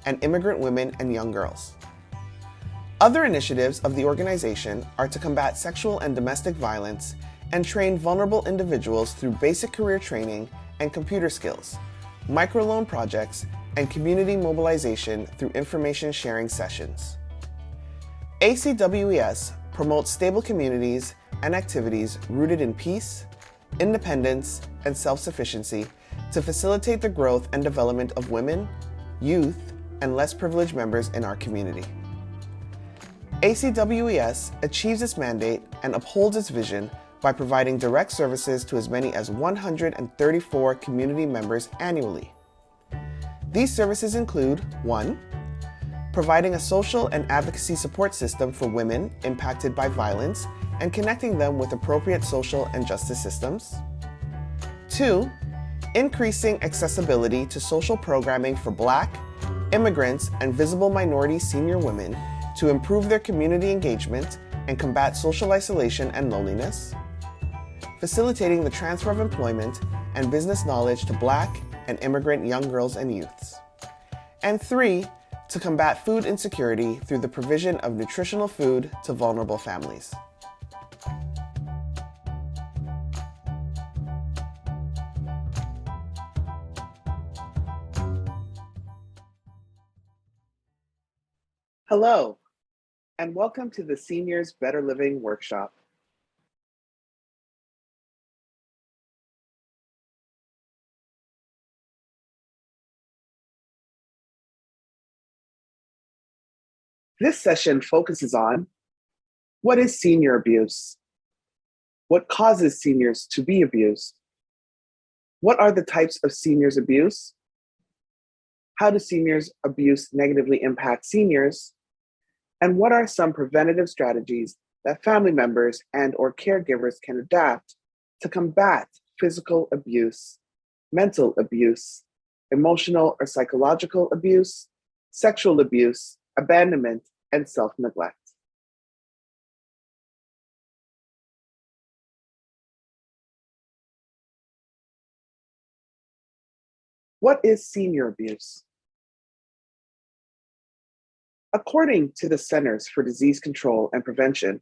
and immigrant women and young girls. Other initiatives of the organization are to combat sexual and domestic violence and train vulnerable individuals through basic career training and computer skills, microloan projects, and community mobilization through information sharing sessions. ACWES promotes stable communities and activities rooted in peace, independence, and self-sufficiency to facilitate the growth and development of women, youth, and less privileged members in our community. ACWES achieves its mandate and upholds its vision by providing direct services to as many as 134 community members annually. These services include 1. Providing a social and advocacy support system for women impacted by violence and connecting them with appropriate social and justice systems. 2. Increasing accessibility to social programming for Black, immigrants, and visible minority senior women to improve their community engagement and combat social isolation and loneliness. Facilitating the transfer of employment and business knowledge to Black and immigrant young girls and youths. And 3, to combat food insecurity through the provision of nutritional food to vulnerable families. Hello, and welcome to the Seniors Better Living Workshop. This session focuses on what is senior abuse? What causes seniors to be abused? What are the types of seniors abuse? How does seniors abuse negatively impact seniors? And what are some preventative strategies that family members and/or caregivers can adapt to combat physical abuse, mental abuse, emotional or psychological abuse, sexual abuse, abandonment, and self-neglect? What is senior abuse? According to the Centers for Disease Control and Prevention,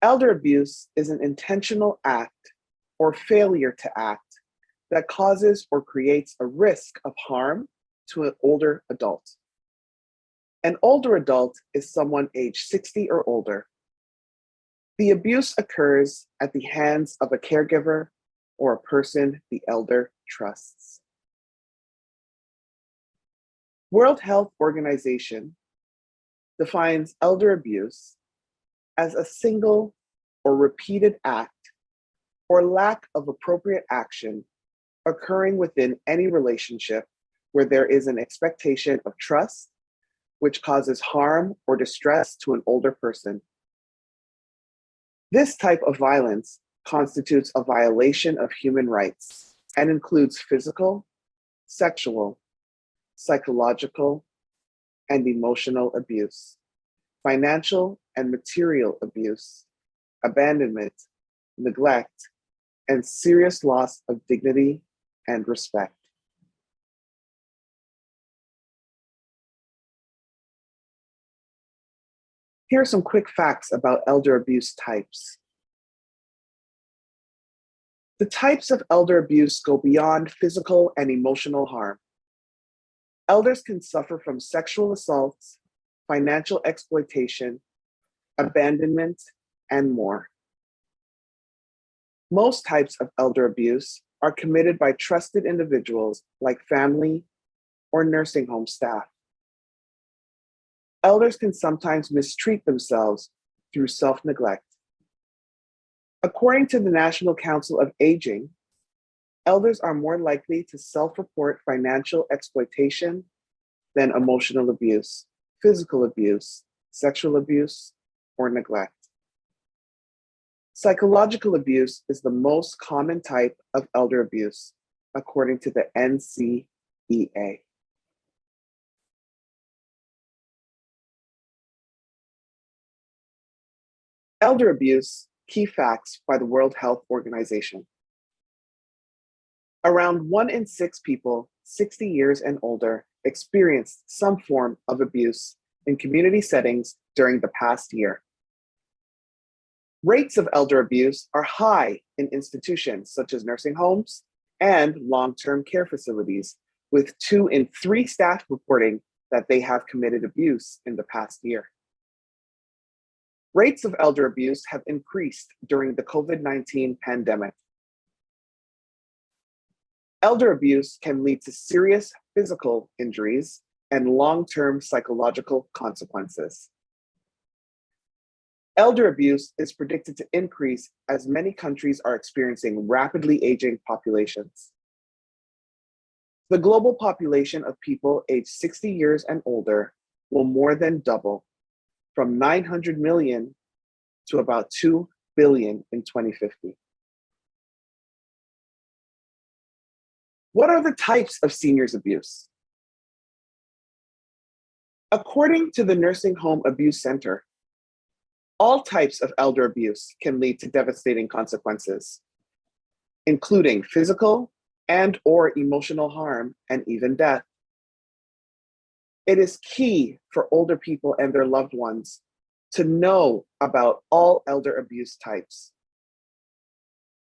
elder abuse is an intentional act or failure to act that causes or creates a risk of harm to an older adult. An older adult is someone age 60 or older. The abuse occurs at the hands of a caregiver or a person the elder trusts. World Health Organization defines elder abuse as a single or repeated act or lack of appropriate action occurring within any relationship where there is an expectation of trust, which causes harm or distress to an older person. This type of violence constitutes a violation of human rights and includes physical, sexual, psychological, and emotional abuse, financial and material abuse, abandonment, neglect, and serious loss of dignity and respect. Here are some quick facts about elder abuse types. The types of elder abuse go beyond physical and emotional harm. Elders can suffer from sexual assaults, financial exploitation, abandonment, and more. Most types of elder abuse are committed by trusted individuals like family or nursing home staff. Elders can sometimes mistreat themselves through self-neglect. According to the National Council of Aging, elders are more likely to self-report financial exploitation than emotional abuse, physical abuse, sexual abuse, or neglect. Psychological abuse is the most common type of elder abuse, according to the NCEA. Elder abuse, key facts by the World Health Organization. Around 1 in 6 people 60 years and older experienced some form of abuse in community settings during the past year. Rates of elder abuse are high in institutions such as nursing homes and long-term care facilities, with 2 in 3 staff reporting that they have committed abuse in the past year. Rates of elder abuse have increased during the COVID-19 pandemic. Elder abuse can lead to serious physical injuries and long-term psychological consequences. Elder abuse is predicted to increase as many countries are experiencing rapidly aging populations. The global population of people aged 60 years and older will more than double, from 900 million to about 2 billion in 2050. What are the types of seniors abuse? According to the Nursing Home Abuse Center, all types of elder abuse can lead to devastating consequences, including physical and/or emotional harm and even death. It is key for older people and their loved ones to know about all elder abuse types.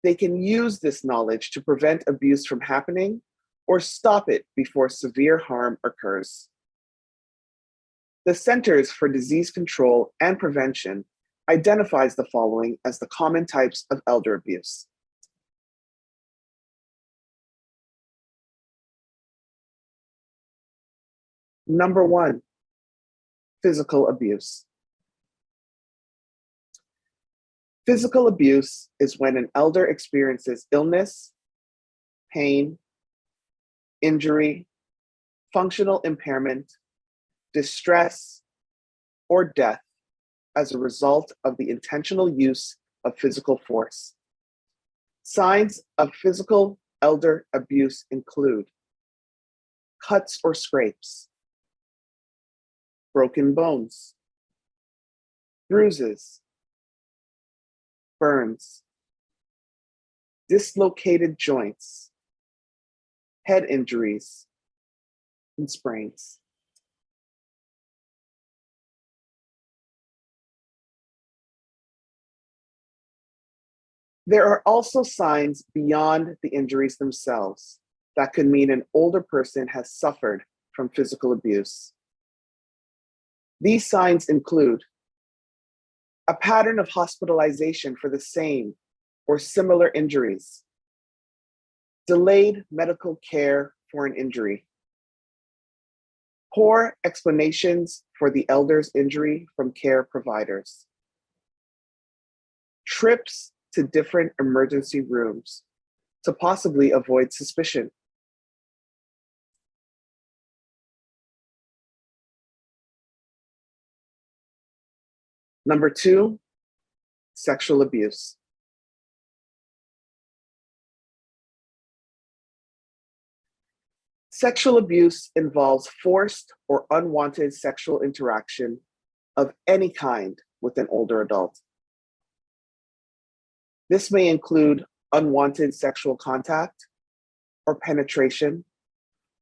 They can use this knowledge to prevent abuse from happening or stop it before severe harm occurs. The Centers for Disease Control and Prevention identifies the following as the common types of elder abuse. Number 1, physical abuse. Physical abuse is when an elder experiences illness, pain, injury, functional impairment, distress, or death as a result of the intentional use of physical force. Signs of physical elder abuse include cuts or scrapes, broken bones, bruises, burns, dislocated joints, head injuries, and sprains. There are also signs beyond the injuries themselves that could mean an older person has suffered from physical abuse. These signs include a pattern of hospitalization for the same or similar injuries, delayed medical care for an injury, poor explanations for the elder's injury from care providers, trips to different emergency rooms to possibly avoid suspicion. Number 2, sexual abuse. Sexual abuse involves forced or unwanted sexual interaction of any kind with an older adult. This may include unwanted sexual contact or penetration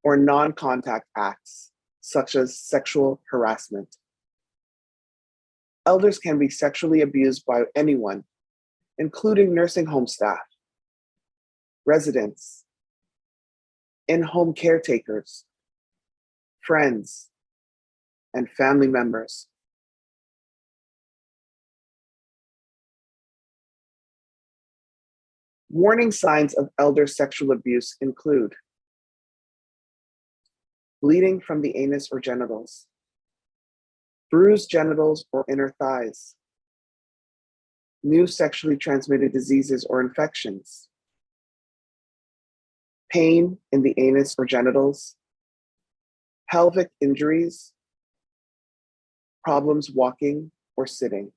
or non-contact acts, such as sexual harassment. Elders can be sexually abused by anyone, including nursing home staff, residents, in-home caretakers, friends, and family members. Warning signs of elder sexual abuse include bleeding from the anus or genitals, bruised genitals or inner thighs, new sexually transmitted diseases or infections, pain in the anus or genitals, pelvic injuries, problems walking or sitting.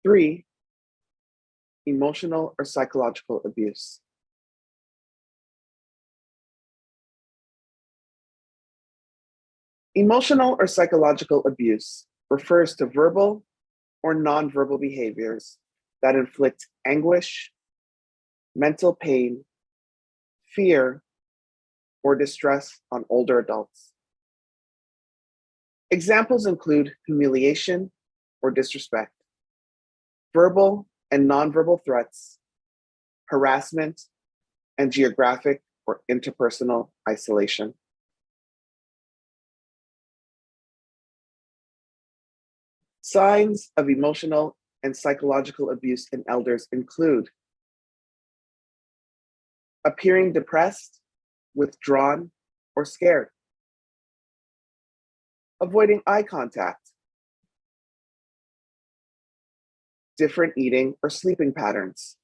Three, emotional or psychological abuse. Emotional or psychological abuse refers to verbal or nonverbal behaviors that inflict anguish, mental pain, fear, or distress on older adults. Examples include humiliation or disrespect, verbal and nonverbal threats, harassment, and geographic or interpersonal isolation. Signs of emotional and psychological abuse in elders include appearing depressed, withdrawn, or scared, avoiding eye contact, different eating or sleeping patterns,